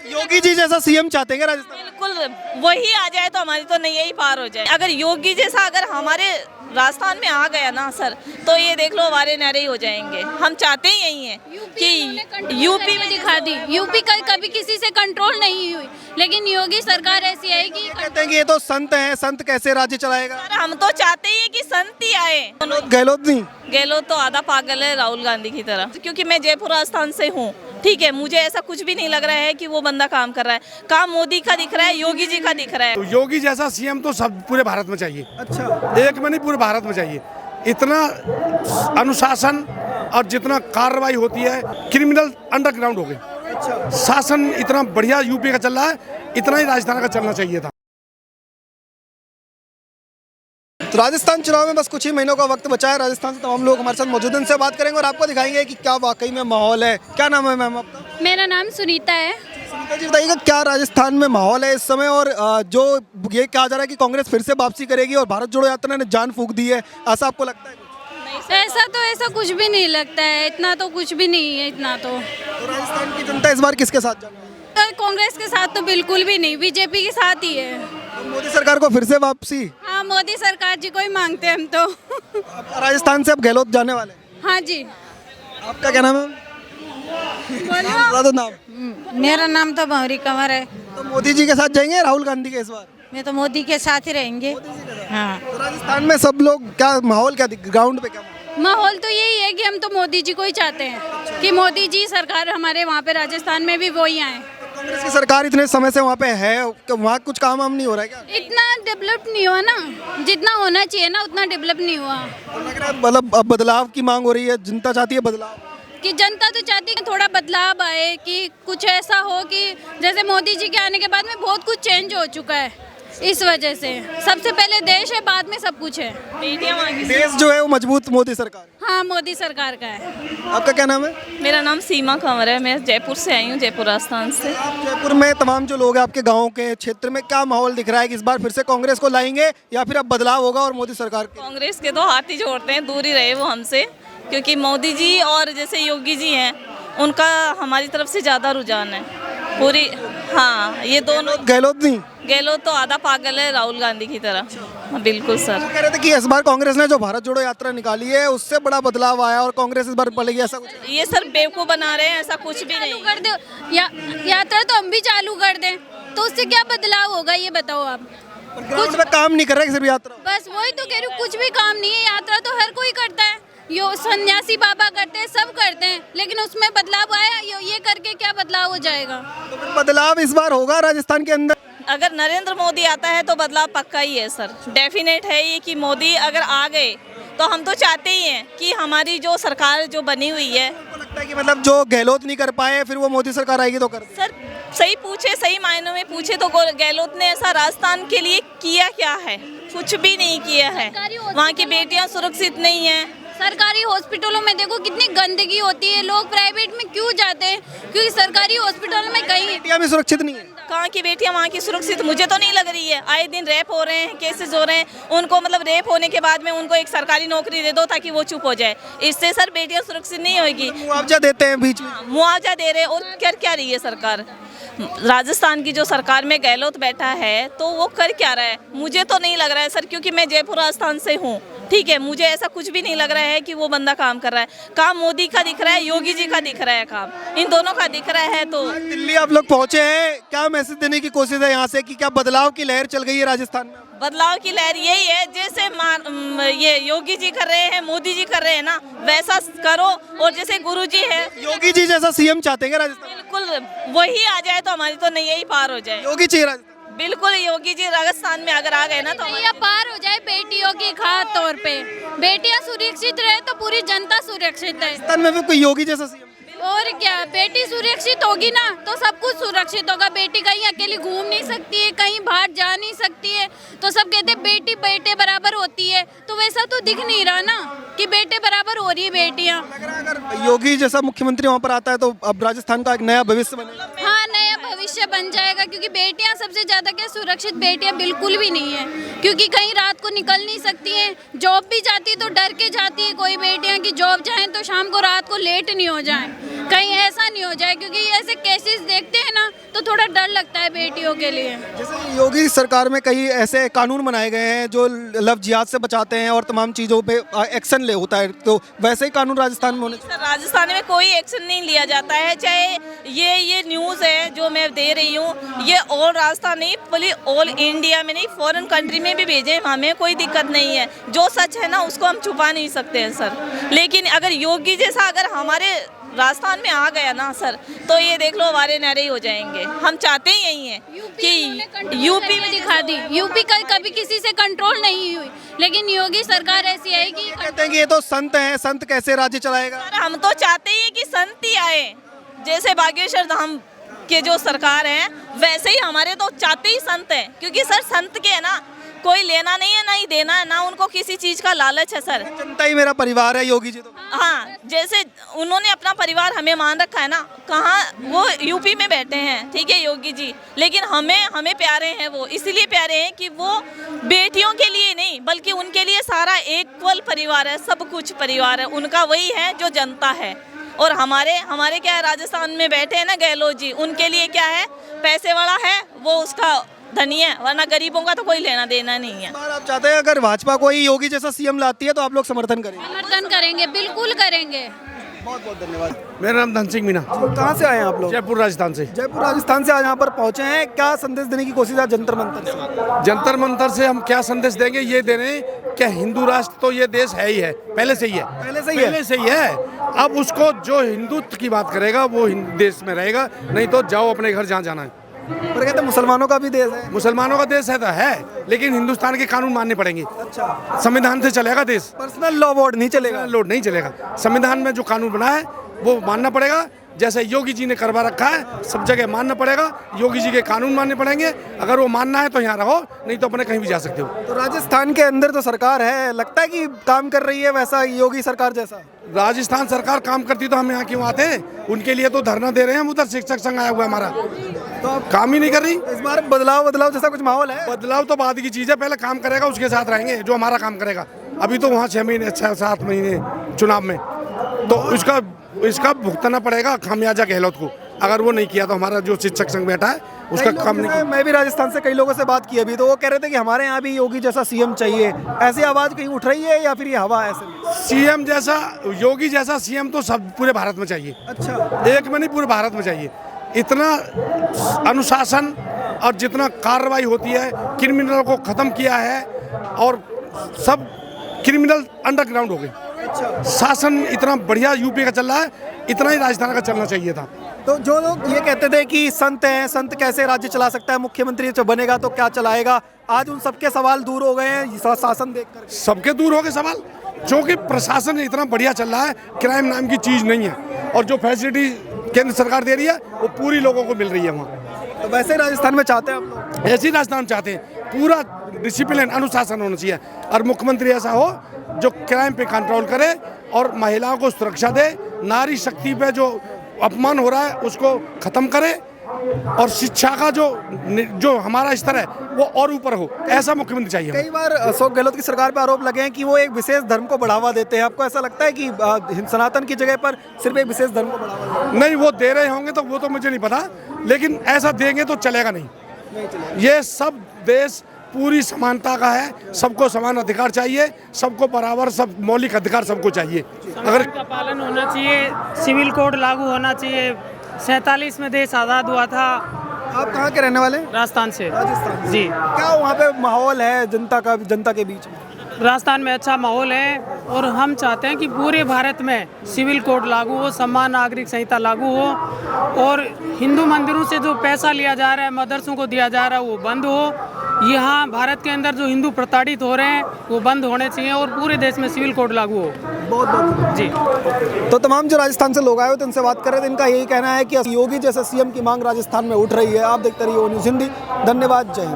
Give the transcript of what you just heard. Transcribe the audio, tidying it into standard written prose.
योगी जी जैसा सीएम चाहते हैं क्या राजस्थान? बिल्कुल वही आ जाए तो हमारी तो नैया ही पार हो जाए। अगर योगी जैसा अगर हमारे राजस्थान में आ गया ना सर, तो ये देख लो हमारे नारे ही हो जाएंगे। हम चाहते ही यही है कि यूपी में दिखा दी। यूपी का कभी किसी से कंट्रोल नहीं हुई, लेकिन योगी सरकार ऐसी है कि कहते हैं कि ये तो संत हैं, संत कैसे राज्य चलाएगा? सर हम तो चाहते ही हैं कि संत ही आए। गहलोत नहीं? गहलोत तो आधा पागल है राहुल गांधी की तरह, क्योंकि मैं जयपुर राजस्थान से हूँ। ठीक है, मुझे ऐसा कुछ भी नहीं लग रहा है कि वो बंदा काम कर रहा है। काम मोदी का दिख रहा है, योगी जी का दिख रहा है। तो योगी जैसा सीएम तो सब पूरे भारत में चाहिए। अच्छा, एक में नहीं, पूरे भारत में चाहिए। इतना अनुशासन और जितना कार्रवाई होती है, क्रिमिनल अंडरग्राउंड हो गई। शासन इतना बढ़िया यूपी का चल रहा है, इतना ही राजस्थान का चलना चाहिए था। तो राजस्थान चुनाव में बस कुछ ही महीनों का वक्त बचा है। राजस्थान से तमाम लोग हमारे साथ मौजूद हैं, उनसे बात करेंगे और आपको दिखाएंगे कि क्या वाकई में माहौल है। क्या नाम है मैम आपका? मेरा नाम सुनीता है। सुनीता जी बताइएगा, क्या राजस्थान में माहौल है इस समय, और जो ये कहा जा रहा है कि कांग्रेस फिर से वापसी करेगी और भारत जोड़ो यात्रा ने जान फूंक दी है, ऐसा आपको लगता है? ऐसा कुछ भी नहीं लगता है, इतना तो कुछ भी नहीं है। इतना तो राजस्थान की जनता इस बार किसके साथ जाना है? कांग्रेस के साथ तो बिल्कुल भी नहीं, बीजेपी के साथ ही है। तो मोदी सरकार को फिर से वापसी? हाँ, मोदी सरकार जी को ही मांगते हैं हम तो। राजस्थान से अब गहलोत जाने वाले हैं। हाँ जी। आपका क्या नाम है? बता दो नाम। मेरा नाम तो भंवरी कंवर है। तो मोदी जी के साथ जाएंगे राहुल गांधी के इस बार? मैं तो मोदी के साथ ही रहेंगे। हाँ, तो राजस्थान में सब लोग क्या माहौल, क्या ग्राउंड पे क्या माहौल तो यही है कि हम तो मोदी जी को ही चाहते हैं कि मोदी जी सरकार हमारे वहाँ पे राजस्थान में भी वो ही आए। कांग्रेस की सरकार इतने समय से वहाँ पे है, वहाँ कुछ काम वाम नहीं हो रहा है क्या? इतना डेवलप नहीं हुआ ना, जितना होना चाहिए ना उतना डेवलप नहीं हुआ। तो लग रहा है मतलब अब बदलाव की मांग हो रही है, जनता चाहती है बदलाव। कि जनता तो चाहती है कि थोड़ा बदलाव आए, कि कुछ ऐसा हो कि जैसे मोदी जी के आने के बाद में बहुत कुछ चेंज हो चुका है। इस वजह से सबसे पहले देश है, बाद में सब कुछ है। देश जो है वो मजबूत मोदी सरकार। हाँ, मोदी सरकार का है। आपका क्या नाम है? मेरा नाम सीमा कंवर है। मैं जयपुर से आई हूँ, जयपुर राजस्थान से। आप जयपुर में तमाम जो लोग हैं आपके गाँव के क्षेत्र में, क्या माहौल दिख रहा है कि इस बार फिर से कांग्रेस को लाएंगे या फिर अब बदलाव होगा और मोदी सरकार के? कांग्रेस के तो हाथ ही जोड़ते हैं, दूर ही रहे वो हमसे, क्योंकि मोदी जी और जैसे योगी जी हैं उनका हमारी तरफ से ज़्यादा रुझान है पूरी। हाँ, ये दोनों। गहलोत नहीं? गहलोत तो आधा पागल है राहुल गांधी की तरह। हाँ, बिल्कुल सर। वो कह रहे थे कि इस बार कांग्रेस ने जो भारत जोड़ो यात्रा निकाली है उससे बड़ा बदलाव आया और कांग्रेस इस बार पड़ेगी, ऐसा कुछ? ये सर बेवकूफ़ बना रहे हैं, ऐसा कुछ भी नहीं। कर दो यात्रा तो हम भी चालू कर दें तो उससे क्या बदलाव होगा, ये बताओ आप। ग्राउंड पे काम नहीं कर रहा है सिर्फ यात्रा। बस वही तो कह रही हूँ, कुछ भी काम नहीं है। यात्रा तो हर कोई करता है, यो सन्यासी बाबा करते हैं, सब करते हैं, लेकिन उसमें बदलाव आया, ये करके क्या बदलाव हो जाएगा? तो फिर बदलाव इस बार होगा राजस्थान के अंदर? अगर नरेंद्र मोदी आता है तो बदलाव पक्का ही है सर, डेफिनेट है ये कि मोदी अगर आ गए तो हम तो चाहते ही हैं कि हमारी जो सरकार जो बनी हुई है। आपको लगता है कि मतलब जो गहलोत नहीं कर पाए फिर वो मोदी सरकार आएगी तो कर दें? सर सही पूछे, सही मायनों में पूछे तो गहलोत ने ऐसा राजस्थान के लिए किया क्या है? कुछ भी नहीं किया है। वहाँ की बेटियाँ सुरक्षित नहीं हैं। सरकारी हॉस्पिटलों में देखो कितनी गंदगी होती है, लोग प्राइवेट में क्यों जाते हैं? क्योंकि सरकारी हॉस्पिटल में कहीं बेटियां भी सुरक्षित नहीं है। कहाँ की बेटियां वहाँ की सुरक्षित मुझे तो नहीं लग रही है। आए दिन रेप हो रहे हैं, केसेस हो रहे हैं। उनको मतलब रेप होने के बाद में उनको एक सरकारी नौकरी दे दो ताकि वो चुप हो जाए। इससे सर बेटियां सुरक्षित नहीं होगी। मुआवजा देते हैं बीच में, मुआवजा दे रहे हैं और कर क्या रही है सरकार? राजस्थान की जो सरकार में गहलोत बैठा है तो वो कर क्या रहा है? मुझे तो नहीं लग रहा है सर, क्योंकि मैं जयपुर राजस्थान से हूँ। ठीक है, मुझे ऐसा कुछ भी नहीं लग रहा है कि वो बंदा काम कर रहा है। काम मोदी का दिख रहा है, योगी जी का दिख रहा है, काम इन दोनों का दिख रहा है। तो दिल्ली आप लोग पहुंचे हैं, क्या मैसेज देने की कोशिश है यहाँ से कि क्या बदलाव की लहर चल गई है राजस्थान में? बदलाव की लहर यही है, जैसे ये योगी जी कर रहे हैं, मोदी जी कर रहे हैं ना, वैसा करो। और जैसे गुरुजी है, योगी जी जैसा सीएम चाहते हैं क्या राजस्थान? बिल्कुल वही आ जाए तो हमारी तो नैया ही पार हो जाए। योगी चाहिए राजस्थान? बिल्कुल योगी जी राजस्थान में अगर आ गए ना तो नैया पार हो जाए बेटियों की खास तौर पे। बेटियां सुरक्षित रहे तो पूरी जनता सुरक्षित है। राजस्थान में भी कोई योगी जैसा सीएम? और क्या, बेटी सुरक्षित होगी ना तो सब कुछ सुरक्षित होगा। बेटी कहीं अकेली घूम नहीं सकती है, कहीं बाहर जा नहीं सकती है, तो सब कहते हैं बेटी बेटे बराबर होती है, तो वैसा तो दिख नहीं रहा ना कि बेटे बराबर हो रही है बेटियां। लग रहा है अगर योगी जैसा मुख्यमंत्री वहाँ पर आता है तो अब राजस्थान का एक नया भविष्य बनेगा। हाँ, नया भविष्य बन जाएगा, क्योंकि बेटियां सबसे ज्यादा क्या सुरक्षित बेटियां बिल्कुल भी नहीं है, क्योंकि कहीं रात को निकल नहीं सकती हैं। जॉब भी जाती है तो डर के जाती है, कोई बेटियां की जॉब जाएं तो शाम को रात को लेट नहीं हो जाए। कहीं ऐसा नहीं हो जाए, क्योंकि ये ऐसे केसेस देखते हैं ना तो थोड़ा डर लगता है बेटियों के लिए। जैसे योगी सरकार में कई ऐसे कानून बनाए गए हैं जो लव जिहाद से बचाते हैं और तमाम चीज़ों पे एक्शन ले होता है, तो वैसे ही कानून राजस्थान में होने चाहिए। सर, राजस्थान में कोई एक्शन नहीं लिया जाता है, चाहे ये न्यूज़ है जो मैं दे रही हूँ, ये ऑल राजस्थान नहीं बल्कि ऑल इंडिया में नहीं, फॉरेन कंट्री में भी भेजें, हमें कोई दिक्कत नहीं है। जो सच है ना उसको हम छुपा नहीं सकते हैं सर। लेकिन अगर योगी जैसा अगर हमारे राजस्थान में आ गया ना सर, तो ये देख लो हमारे नारे ही हो जाएंगे। हम चाहते ही यही है कि यूपी में दिखा दी, यूपी का कभी किसी से कंट्रोल नहीं हुई, लेकिन योगी सरकार ऐसी है कि कहते हैं कि ये तो संत हैं, संत कैसे राज्य चलाएगा। सर हम तो चाहते ही कि संत ही आए, जैसे बागेश्वर धाम के जो सरकार है वैसे ही हमारे तो चाहते ही संत हैं, क्योंकि सर संत के है ना कोई लेना नहीं है ना ही देना है, ना उनको किसी चीज़ का लालच है सर। जनता ही मेरा परिवार है योगी जी तो। हाँ, जैसे उन्होंने अपना परिवार हमें मान रखा है ना, कहाँ वो यूपी में बैठे हैं, ठीक है योगी जी, लेकिन हमें प्यारे हैं वो, इसलिए प्यारे हैं कि वो बेटियों के लिए नहीं बल्कि उनके लिए सारा इक्वल परिवार है, सब कुछ परिवार है उनका, वही है जो जनता है। और हमारे क्या है, राजस्थान में बैठे हैं ना गहलोत जी, उनके लिए क्या है, पैसे वाला है वो उसका धनी है, वरना गरीबों का तो कोई लेना देना नहीं है। आप चाहते हैं अगर भाजपा कोई योगी जैसा सीएम लाती है तो आप लोग समर्थन करेंगे? समर्थन करेंगे, बिल्कुल करेंगे। बहुत बहुत धन्यवाद। मेरा नाम धन सिंह मीना, कहाँ से आए हैं आप लोग? जयपुर राजस्थान से। जयपुर राजस्थान से आज यहाँ पर पहुँचे हैं, क्या संदेश देने की कोशिश है जंतर मंतर से? जंतर मंतर से हम क्या संदेश देंगे, ये दे रहे हैं कि हिंदू राष्ट्र तो ये देश है ही है, पहले से ही है, पहले से ही है। अब उसको जो हिंदुत्व की बात करेगा वो देश में रहेगा, नहीं तो जाओ अपने घर जहाँ जाना है। पर कहते हैं मुसलमानों का भी देश है। मुसलमानों का देश है तो है, लेकिन हिंदुस्तान के कानून मानने पड़ेंगे। अच्छा, संविधान से चलेगा देश, पर्सनल लॉ बोर्ड नहीं चलेगा? लोड नहीं चलेगा। संविधान में जो कानून बना है वो मानना पड़ेगा, जैसे योगी जी ने करवा रखा है सब जगह मानना पड़ेगा, योगी जी के कानून मानने पड़ेंगे। अगर वो मानना है तो यहाँ रहो, नहीं तो अपने कहीं भी जा सकते हो। तो राजस्थान के अंदर तो सरकार है, लगता है कि काम कर रही है वैसा योगी सरकार जैसा? राजस्थान सरकार काम करती तो हम यहाँ क्यों आते हैं? उनके लिए तो धरना दे रहे हैं हम, उधर शिक्षक संघ आया हुआ है हमारा, तो अब काम ही नहीं कर रही। इस बार बदलाव जैसा कुछ माहौल है? बदलाव तो बाद की चीज़ है, पहले काम करेगा उसके साथ रहेंगे जो हमारा काम करेगा। अभी तो वहाँ 6-7 महीने चुनाव में, तो इसका भुगतना पड़ेगा खामियाजा गहलोत को। अगर वो नहीं किया तो हमारा जो शिक्षक संघ बैठा है उसका काम नहीं। मैं भी राजस्थान से कई लोगों से बात की अभी, तो वो कह रहे थे कि हमारे यहाँ भी योगी जैसा सीएम चाहिए। ऐसी आवाज कहीं उठ रही है या फिर ये हवा है ऐसे? सीएम जैसा, योगी जैसा सीएम तो सब पूरे भारत में चाहिए। अच्छा, एक में नहीं, पूरे भारत में चाहिए। इतना अनुशासन और जितना कार्रवाई होती है, क्रिमिनल को खत्म किया है और सब क्रिमिनल अंडरग्राउंड हो गए। शासन इतना बढ़िया यूपी का चल रहा है, इतना ही राजस्थान का चलना चाहिए था। तो जो लोग ये कहते थे कि संत हैं, संत कैसे राज्य चला सकता है, मुख्यमंत्री जब बनेगा तो क्या चलाएगा, आज उन सबके सवाल दूर हो गए हैं शासन देखकर। सबके दूर हो गए सवाल, जो कि प्रशासन इतना बढ़िया चल रहा है, क्राइम नाम की चीज़ नहीं है, और जो फैसिलिटी केंद्र सरकार दे रही है वो पूरी लोगों को मिल रही है वहाँ। तो वैसे राजस्थान में चाहते हैं आप लोग? ऐसी राजस्थान चाहते हैं, पूरा डिसिप्लिन अनुशासन होना चाहिए, और मुख्यमंत्री ऐसा हो जो क्राइम पे कंट्रोल करे और महिलाओं को सुरक्षा दे, नारी शक्ति पे जो अपमान हो रहा है उसको खत्म करे, और शिक्षा का जो हमारा स्तर है वो और ऊपर हो, ऐसा मुख्यमंत्री चाहिए। कई बार अशोक गहलोत की सरकार पर आरोप लगे हैं कि वो एक विशेष धर्म को बढ़ावा देते हैं। आपको ऐसा लगता है कि सनातन की जगह पर सिर्फ एक विशेष धर्म को बढ़ावा देते हैं? नहीं, वो दे रहे होंगे तो वो तो मुझे नहीं पता, लेकिन ऐसा देंगे तो चलेगा नहीं। ये सब देश पूरी समानता का है, सबको समान अधिकार चाहिए, सबको बराबर, सब मौलिक अधिकार सबको चाहिए। अगर का पालन होना चाहिए, सिविल कोड लागू होना चाहिए। 47 में देश आज़ाद हुआ था। आप कहाँ के रहने वाले? राजस्थान से। राजस्थान जी। क्या वहाँ पे माहौल है जनता के बीच में? राजस्थान में अच्छा माहौल है, और हम चाहते हैं कि पूरे भारत में सिविल कोड लागू हो, समान नागरिक संहिता लागू हो, और हिंदू मंदिरों से जो पैसा लिया जा रहा है, मदरसों को दिया जा रहा है, वो बंद हो। यहाँ भारत के अंदर जो हिंदू प्रताड़ित हो रहे हैं वो बंद होने चाहिए, और पूरे देश में सिविल कोड लागू हो। बहुत बहुत जी। तो तमाम जो राजस्थान से लोग आए हुए थे उनसे बात कर रहे थे, इनका यही कहना है कि योगी जैसे सीएम की मांग राजस्थान में उठ रही है। आप देखते रहिए ओ न्यूज़ हिंदी। धन्यवाद, जय हिंद।